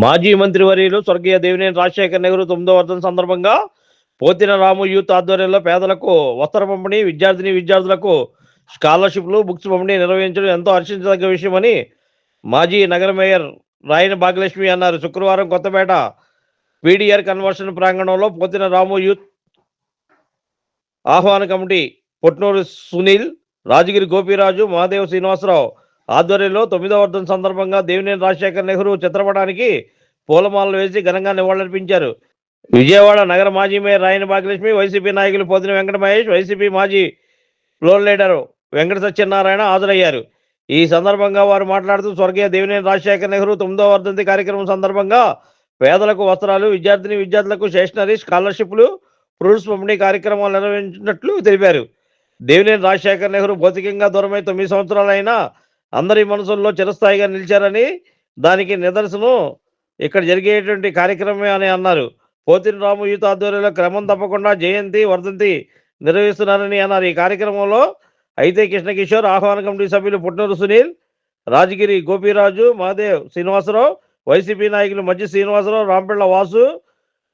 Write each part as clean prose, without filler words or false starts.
మాజీ మంత్రివర్యులు స్వర్గీయ దేవినేని రాజశేఖర్ నెహ్రూ 9వ వర్ధంతి సందర్భంగా పోతిన రాము యూత్ ఆధ్వర్యంలో పేదలకు వస్త్ర పంపిణీ, విద్యార్థులకు స్కాలర్షిప్లు, బుక్స్ పంపిణీ నిర్వహించడం ఎంతో హర్షించదగ్గ విషయమని మాజీ నగర మేయర్ రాయన భాగ్యలక్ష్మి అన్నారు. శుక్రవారం కొత్తపేట పీడీఆర్ కన్వర్షన్ ప్రాంగణంలో పోతిన రాము యూత్ ఆహ్వాన కమిటీ పొట్నూరు సునీల్, రాజగిరి గోపిరాజు, మహాదేవ్ శ్రీనివాసరావు ఆధ్వర్యంలో 9వ వర్ధంతి సందర్భంగా దేవినేని రాజశేఖర్ నెహ్రూ చిత్రపటానికి పూలమాలలు వేసి ఘనంగా నివాళులర్పించారు. విజయవాడ నగర మాజీ మేయర్ రాయన భాగ్యలక్ష్మి, వైసీపీ నాయకులు పోతిన వెంకట మహేష్, వైసీపీ మాజీ ఫ్లోర్ లీడర్ వెంకట సత్యనారాయణ హాజరయ్యారు. ఈ సందర్భంగా వారు మాట్లాడుతూ స్వర్గీయ దేవినేని రాజశేఖర్ నెహ్రూ 9వ వర్ధంతి కార్యక్రమం సందర్భంగా పేదలకు వస్త్రాలు, విద్యార్థులకు స్టేషనరీ, స్కాలర్షిప్లు, ఫ్రూట్స్ పంపిణీ కార్యక్రమాలు నిర్వహించినట్లు తెలిపారు. దేవినేని రాజశేఖర్ నెహ్రూ భౌతికంగా దూరమై 9 సంవత్సరాలైనా అందరి మనసుల్లో చిరస్థాయిగా నిలిచారని, దానికి నిదర్శనం ఇక్కడ జరిగేటువంటి కార్యక్రమమే అని అన్నారు. పోతిన రాము యూత్ ఆధ్వర్యంలో క్రమం తప్పకుండా జయంతి, వర్ధంతి నిర్వహిస్తున్నారని అన్నారు. ఈ కార్యక్రమంలో అయితే కృష్ణకిషోర్, ఆహ్వాన కమిటీ సభ్యులు పుట్నూరు సునీల్, రాజగిరి గోపిరాజు, మహాదేవ్ శ్రీనివాసరావు, వైసీపీ నాయకులు మధ్య శ్రీనివాసరావు, రాంపిళ్ల వాసు,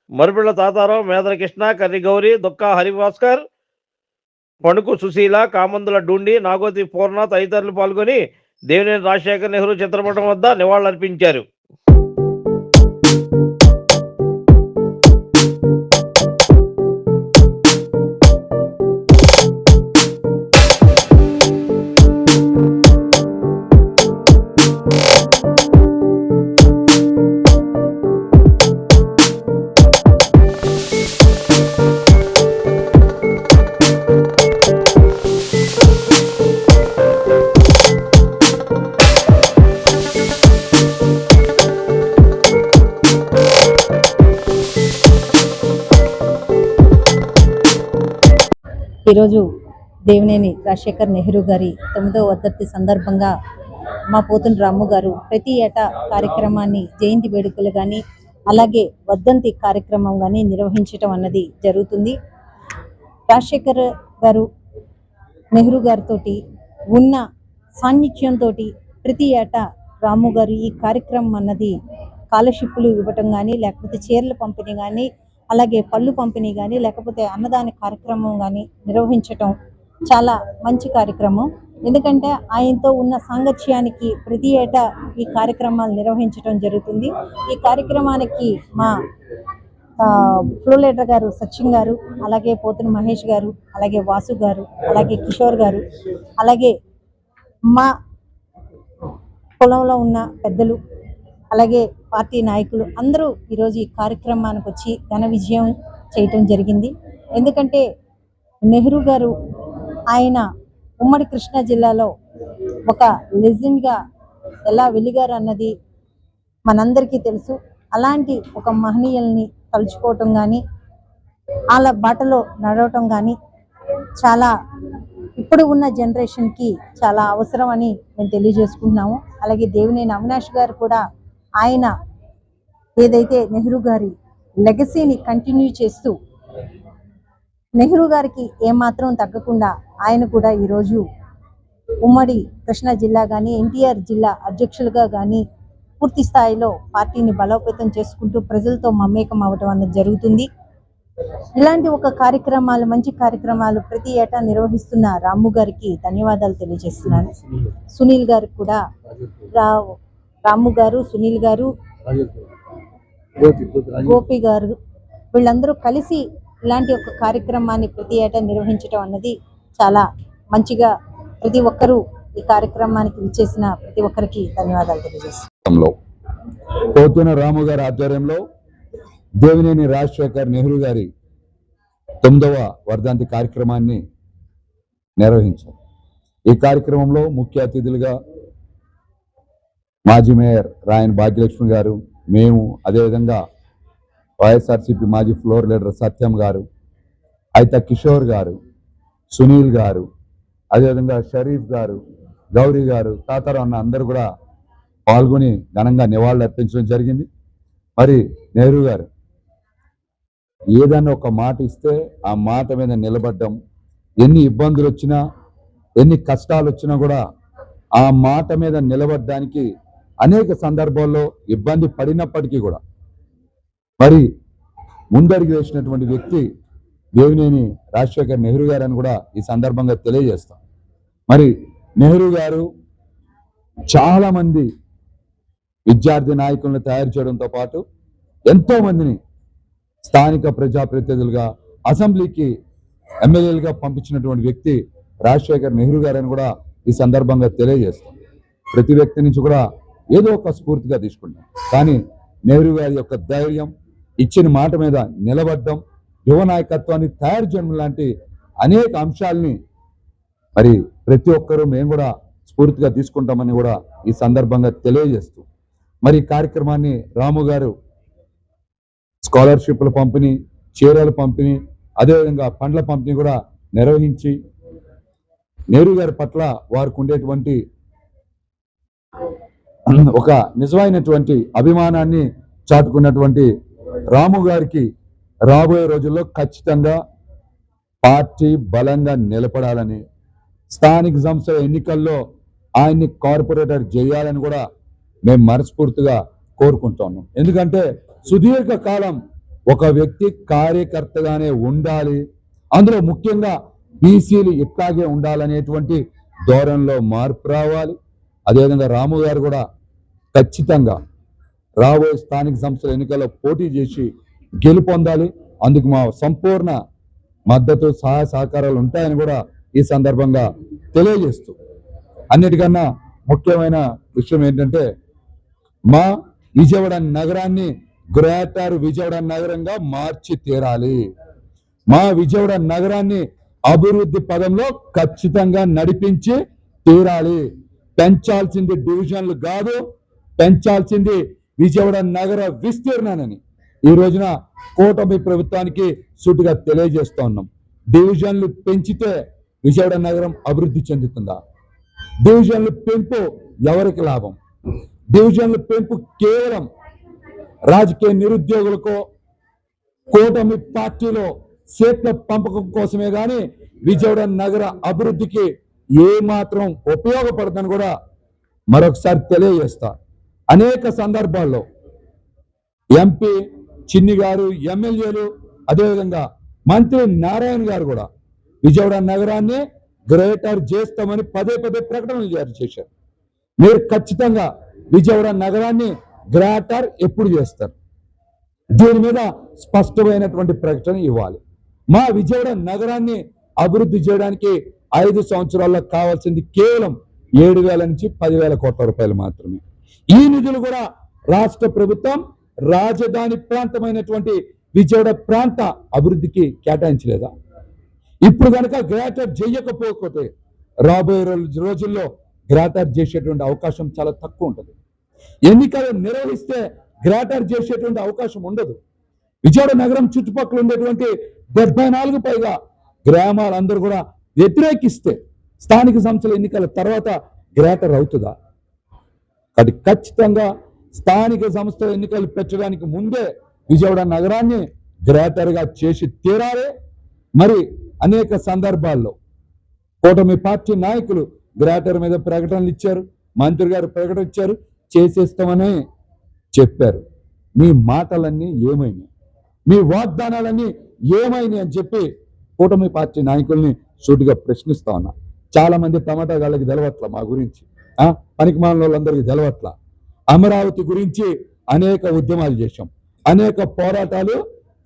మరుపిళ్ల తాతారావు, మేదర కృష్ణ, కర్రి గౌరి, దుక్కా హరిభాస్కర్, పణుకు సుశీల, కామందుల డూండి, నాగోతి పూర్ణ తదితరులు పాల్గొని దేవినేని రాజశేఖర్ నెహ్రూ చిత్రపటం వద్ద నివాళులర్పించారు. ఈరోజు దేవినేని రాజశేఖర్ నెహ్రూ గారి 9వ వర్ధంతి సందర్భంగా మా పోతుని రాము గారు ప్రతి ఏటా కార్యక్రమాన్ని, జయంతి వేడుకలు కానీ అలాగే వర్ధంతి కార్యక్రమం కానీ నిర్వహించడం అన్నది జరుగుతుంది. రాజశేఖర్ గారు నెహ్రూ గారితో ఉన్న సాన్నిధ్యంతో ప్రతి ఏటా రాము గారు ఈ కార్యక్రమం అన్నది స్కాలర్షిప్లు ఇవ్వటం కానీ, లేకపోతే చీరల పంపిణీ కానీ, అలాగే పళ్ళు పంపిణీ కానీ, లేకపోతే అన్నదాన కార్యక్రమం కానీ నిర్వహించటం చాలా మంచి కార్యక్రమం. ఎందుకంటే ఆయనతో ఉన్న సాంగత్యానికి ప్రతి ఏటా ఈ కార్యక్రమాలు నిర్వహించడం జరుగుతుంది. ఈ కార్యక్రమానికి మా ఫ్లో లీడర్ గారు సచిన్ గారు, అలాగే పోతుని మహేష్ గారు, అలాగే వాసు గారు, అలాగే కిషోర్ గారు, అలాగే మా పొలంలో ఉన్న పెద్దలు, అలాగే పార్టీ నాయకులు అందరూ ఈరోజు ఈ కార్యక్రమానికి వచ్చి ఘన విజయం చేయటం జరిగింది. ఎందుకంటే నెహ్రూ గారు ఆయన ఉమ్మడి కృష్ణా జిల్లాలో ఒక లెజెండ్గా ఎలా వెలిగారు అన్నది మనందరికీ తెలుసు. అలాంటి ఒక మహనీయుల్ని తలుచుకోవటం కానీ, వాళ్ళ బాటలో నడవటం కానీ చాలా ఇప్పుడు ఉన్న జనరేషన్కి చాలా అవసరం అని మేము తెలియజేసుకుంటున్నాము. అలాగే దేవినేని అవినాష్ గారు కూడా ఆయన ఏదైతే నెహ్రూ గారి లెగసీని కంటిన్యూ చేస్తూ నెహ్రూ గారికి ఏమాత్రం తగ్గకుండా ఆయన కూడా ఈరోజు ఉమ్మడి కృష్ణా జిల్లా కానీ, ఎన్టీఆర్ జిల్లా అధ్యక్షులుగా కానీ పూర్తి స్థాయిలో పార్టీని బలోపేతం చేసుకుంటూ ప్రజలతో మమేకం అవ్వటం అన్నది జరుగుతుంది. ఇలాంటి ఒక కార్యక్రమాలు, మంచి కార్యక్రమాలు ప్రతి ఏటా నిర్వహిస్తున్న రాము గారికి ధన్యవాదాలు తెలియజేస్తున్నాను. సునీల్ గారికి కూడా, రాము గారు, సునీల్ గారు, గోపి గారు వీళ్ళందరూ కలిసి ఇలాంటి ఒక కార్యక్రమాన్ని ప్రతి ఏటా నిర్వహించడం అన్నది చాలా మంచిగా, ప్రతి ఒక్కరూ ఈ కార్యక్రమానికి విచ్చేసిన ప్రతి ఒక్కరికి ధన్యవాదాలు తెలియజేస్తున్నాను. పోతున రాము గారి ఆధ్వర్యంలో దేవినేని రాజశేఖర్ నెహ్రూ గారి 9వ వర్ధంతి కార్యక్రమాన్ని నిర్వహించారు. ఈ కార్యక్రమంలో ముఖ్య అతిథులుగా మాజీ మేయర్ రాయన భాగ్యలక్ష్మి గారు, మేము, అదేవిధంగా వైఎస్ఆర్సీపీ మాజీ ఫ్లోర్ లీడర్ సత్యం గారు, అయితే కిషోర్ గారు, సునీల్ గారు, అదేవిధంగా షరీఫ్ గారు, గౌరీ గారు, తాతారావు అన్న అందరూ కూడా పాల్గొని ఘనంగా నివాళులు అర్పించడం జరిగింది. మరి నెహ్రూ గారు ఏదన్నా ఒక మాట ఇస్తే ఆ మాట మీద నిలబడ్డం, ఎన్ని ఇబ్బందులు వచ్చినా, ఎన్ని కష్టాలు వచ్చినా కూడా ఆ మాట మీద నిలబడడానికి అనేక సందర్భాల్లో ఇబ్బంది పడినప్పటికీ కూడా మరి ముందడుగు వేసినటువంటి వ్యక్తి దేవినేని రాజశేఖర్ నెహ్రూ గారు అని కూడా ఈ సందర్భంగా తెలియజేస్తాం. మరి నెహ్రూ గారు చాలా మంది విద్యార్థి నాయకులను తయారు చేయడంతో పాటు ఎంతో మందిని స్థానిక ప్రజాప్రతినిధులుగా, అసెంబ్లీకి ఎమ్మెల్యేలుగా పంపించినటువంటి వ్యక్తి రాజశేఖర్ నెహ్రూ గారు అని కూడా ఈ సందర్భంగా తెలియజేస్తాం. ప్రతి వ్యక్తి నుంచి కూడా ఏదో ఒక స్ఫూర్తిగా తీసుకుంటాం. కానీ నెహ్రూ గారి యొక్క ధైర్యం, ఇచ్చిన మాట మీద నిలబడ్డం, యువ నాయకత్వాన్ని తయారు చేయడం లాంటి అనేక అంశాలని మరి ప్రతి ఒక్కరూ మేము కూడా స్ఫూర్తిగా తీసుకుంటామని కూడా ఈ సందర్భంగా తెలియజేస్తూ మరి ఈ కార్యక్రమాన్ని రాము గారు స్కాలర్షిప్ల పంపిణీ, చీరల పంపిణీ, అదేవిధంగా పండ్ల పంపిణీ కూడా నిర్వహించి నెహ్రూ గారి పట్ల వారికి ఉండేటువంటి ఒక నిజమైనటువంటి అభిమానాన్ని చాటుకున్నటువంటి రాము గారికి రాబోయే రోజుల్లో ఖచ్చితంగా పార్టీ బలంగా నిలబడాలని, స్థానిక సంస్థల ఎన్నికల్లో ఆయన్ని కార్పొరేటర్ చేయాలని కూడా మేము మనస్ఫూర్తిగా కోరుకుంటున్నాం. ఎందుకంటే సుదీర్ఘ కాలం ఒక వ్యక్తి కార్యకర్తగానే ఉండాలి, అందులో ముఖ్యంగా బీసీలు ఇట్లాగే ఉండాలనేటువంటి ధోరణిలో మార్పు రావాలి. అదేవిధంగా రాము గారు కూడా ఖచ్చితంగా రాబోయే స్థానిక సంస్థల ఎన్నికల్లో పోటీ చేసి గెలుపొందాలి. అందుకు మా సంపూర్ణ మద్దతు, సహాయ సహకారాలు ఉంటాయని కూడా ఈ సందర్భంగా తెలియజేస్తూ అన్నిటికన్నా ముఖ్యమైన విషయం ఏంటంటే మా విజయవాడ నగరాన్ని గ్రేటర్ విజయవాడ నగరంగా మార్చి తీరాలి. మా విజయవాడ నగరాన్ని అభివృద్ధి పదంలో ఖచ్చితంగా నడిపించి తీరాలి. పెంచాల్సింది డివిజన్లు కాదు, పెంచాల్సింది విజయవాడ నగర విస్తీర్ణాన్ని ఈ రోజున కూటమి ప్రభుత్వానికి సూటిగా తెలియజేస్తూ ఉన్నాం. డివిజన్లు పెంచితే విజయవాడ నగరం అభివృద్ధి చెందుతుందా? డివిజన్లు పెంపు ఎవరికి లాభం? డివిజన్లు పెంపు కేవలం రాజకీయ నిరుద్యోగులకో, కూటమి పార్టీలో సీట్ల పంపకం కోసమే కానీ విజయవాడ నగర అభివృద్ధికి ఏమాత్రం ఉపయోగపడదని కూడా మరొకసారి తెలియజేస్తా. అనేక సందర్భాల్లో ఎంపీ చిన్ని గారు, ఎమ్మెల్యేలు, అదేవిధంగా మంత్రి నారాయణ గారు కూడా విజయవాడ నగరాన్ని గ్రేటర్ చేస్తామని పదే పదే ప్రకటనలు జారీ చేశారు. మీరు ఖచ్చితంగా విజయవాడ నగరాన్ని గ్రేటర్ ఎప్పుడు చేస్తారు? దీని మీద స్పష్టమైనటువంటి ప్రకటన ఇవ్వాలి. మా విజయవాడ నగరాన్ని అభివృద్ధి చేయడానికి 5 సంవత్సరాల్లో కావాల్సింది కేవలం 7,000 నుంచి 10,000 కోట్ల రూపాయలు మాత్రమే. ఈ నిధులు కూడా రాష్ట్ర ప్రభుత్వం రాజధాని ప్రాంతమైనటువంటి విజయవాడ ప్రాంత అభివృద్ధికి కేటాయించలేదా? ఇప్పుడు కనుక గ్రేటర్ చేయకపోతే రాబోయే రోజుల్లో గ్రేటర్ చేసేటువంటి అవకాశం చాలా తక్కువ ఉంటుంది. ఎన్నికలు నిర్వహిస్తే గ్రేటర్ చేసేటువంటి అవకాశం ఉండదు. విజయవాడ నగరం చుట్టుపక్కల ఉండేటువంటి 74 పైగా గ్రామాలందరూ కూడా వ్యతిరేకిస్తే స్థానిక సంస్థల ఎన్నికల తర్వాత గ్రేటర్ అవుతుందా? అది ఖచ్చితంగా స్థానిక సంస్థల ఎన్నికలు పెట్టడానికి ముందే విజయవాడ నగరాన్ని గ్రేటర్గా చేసి తీరాలి. మరి అనేక సందర్భాల్లో కూటమి పార్టీ నాయకులు గ్రేటర్ మీద ప్రకటనలు ఇచ్చారు, మంత్రి గారు ప్రకటన ఇచ్చారు, చేసేస్తామని చెప్పారు. మీ మాటలన్నీ ఏమైనాయి? మీ వాగ్దానాలన్నీ ఏమైనాయి అని చెప్పి కూటమి పార్టీ నాయకుల్ని సూటిగా ప్రశ్నిస్తా ఉన్నా. చాలా మంది టమాటా గాళ్ళకి తెలవట్ల మా గురించి, పనికిమాలిన వాళ్ళందరికీ తెలవట్ల. అమరావతి గురించి అనేక ఉద్యమాలు చేశాం, అనేక పోరాటాలు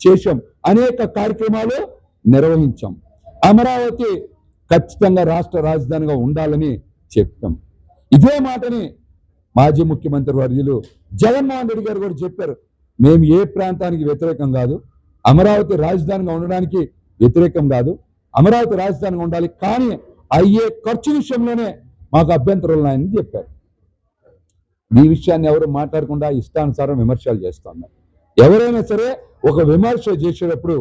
చేశాం, అనేక కార్యక్రమాలు నిర్వహించాం. అమరావతి ఖచ్చితంగా రాష్ట్ర రాజధానిగా ఉండాలని చెప్పాం. ఇదే మాటని మాజీ ముఖ్యమంత్రి వర్యులు జగన్మోహన్ రెడ్డి గారు కూడా చెప్పారు. మేము ఏ ప్రాంతానికి వ్యతిరేకం కాదు, అమరావతి రాజధానిగా ఉండడానికి వ్యతిరేకం కాదు, అమరావతి రాజధానిగా ఉండాలి, కానీ అయ్యే ఖర్చు విషయంలోనే మాకు అభ్యంతరాలు ఉన్నాయని చెప్పారు. ఈ విషయాన్ని ఎవరు మాట్లాడకుండా ఇష్టానుసారం విమర్శలు చేస్తున్నారు. ఎవరైనా సరే ఒక విమర్శ చేసేటప్పుడు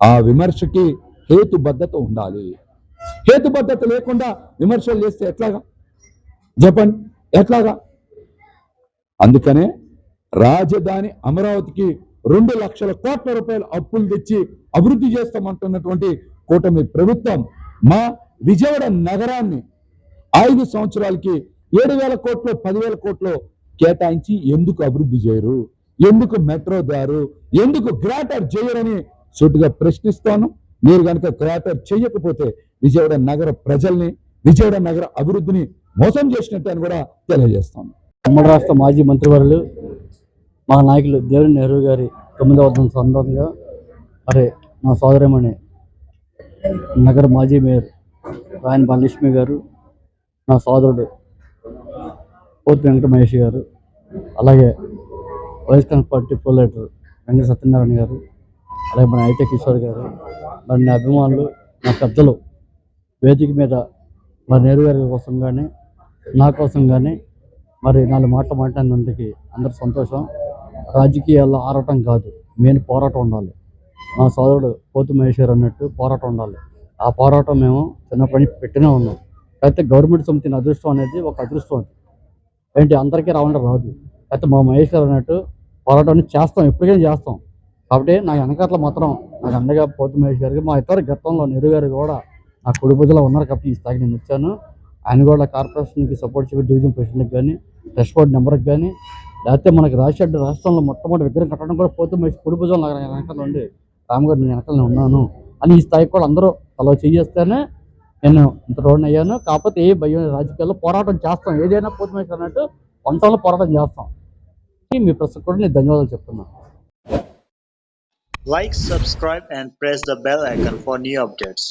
ఆ విమర్శకి హేతుబద్ధత ఉండాలి. హేతుబద్ధత లేకుండా విమర్శలు చేస్తే ఎట్లాగా చెప్పండి? ఎట్లాగా? అందుకనే రాజధాని అమరావతికి 2 లక్షల కోట్ల రూపాయలు అప్పులు తెచ్చి అభివృద్ధి చేస్తామంటున్నటువంటి కూటమి ప్రభుత్వం మా విజయవాడ నగరాన్ని 5 సంవత్సరాలకి 7,000 కోట్లు 10,000 కోట్లు కేటాయించి ఎందుకు అభివృద్ధి చేయరు, ఎందుకు మెట్రో దారు, ఎందుకు గ్రాటర్ చేయరని సూటిగా ప్రశ్నిస్తాను. మీరు కనుక గ్రాటర్ చేయకపోతే విజయవాడ నగర ప్రజల్ని, విజయవాడ నగర అభివృద్ధిని మోసం చేసినట్టు అని కూడా తెలియజేస్తాను. ఉమ్మడి రాష్ట్ర మాజీ మంత్రివర్యులు మా నాయకులు దేవినేని నెహ్రూ గారి 9వ వర్ధంతి సందర్భంగా మరి మా సోదరిమణి నగర మాజీ మేయర్ రాయన్ బాలలక్ష్మి గారు, నా సోదరుడు పోతి వెంకట మహేష్ గారు, అలాగే YS Congress party pro leader Venkata Satyanarayana గారు, అలాగే మన అయితే కిషోర్ గారు, మరి నా అభిమానులు, నా పెద్దలు వేదిక మీద మరి నెహ్రూ గారి కోసం కానీ నా కోసం కానీ మరి 4 మాటలు మాట్లాడినందుకు అందరూ సంతోషం. రాజకీయాల్లో ఆరాటం కాదు, మెయిన్ పోరాటం ఉండాలి. మా సోదరుడు పోతు మహేష్ గారు అన్నట్టు పోరాటం ఉండాలి. ఆ పోరాటం మేము చిన్నప్పటి నుంచి పెట్టినే ఉన్నాం. అయితే గవర్నమెంట్ సొమ్ముతిన అదృష్టం అనేది ఒక అదృష్టం, అది ఏంటి అందరికీ రావాలంటే రాదు. అయితే మా మహేష్ గారు అన్నట్టు పోరాటం చేస్తాం, ఎప్పటికైనా చేస్తాం. కాబట్టి నా వెనకాతల మాత్రం నాకు అండగా పోతు మహేష్ గారికి, మా ఇతర గతంలో నెహ్రూ గారు కూడా నా కుడి భుజంలో ఉన్నారు. కాబట్టి ఈ స్థాయికి నేను వచ్చాను. ఆయన కూడా కార్పొరేషన్కి సపోర్ట్ చేసే డివిజన్ ప్రెసిడెంట్కి కానీ, టెస్ట్ బోర్డు నెంబర్కి కానీ, లేకపోతే మనకి రాష్ట్రంలో మొట్టమొదటి విగ్రహం కట్టడం కూడా పోతు మహేష్ కుడి భుజంలో వెనకాల ఉండి రామ్ గారు నేను వెనకాల ఉన్నాను అని ఈ స్థాయికి కూడా అందరూ అలా చేస్తేనే నేను ఇంత రోడ్డు అయ్యాను. కాకపోతే ఏ భయం, రాజకీయాల్లో పోరాటం చేస్తాం, ఏదైనా పోతు మహేష్ అన్నట్టు వంటలో పోరాటం చేస్తాం. మీ ప్రశ్న కూడా నేను ధన్యవాదాలు చెప్తున్నాను. Like, subscribe and press the bell icon for new updates.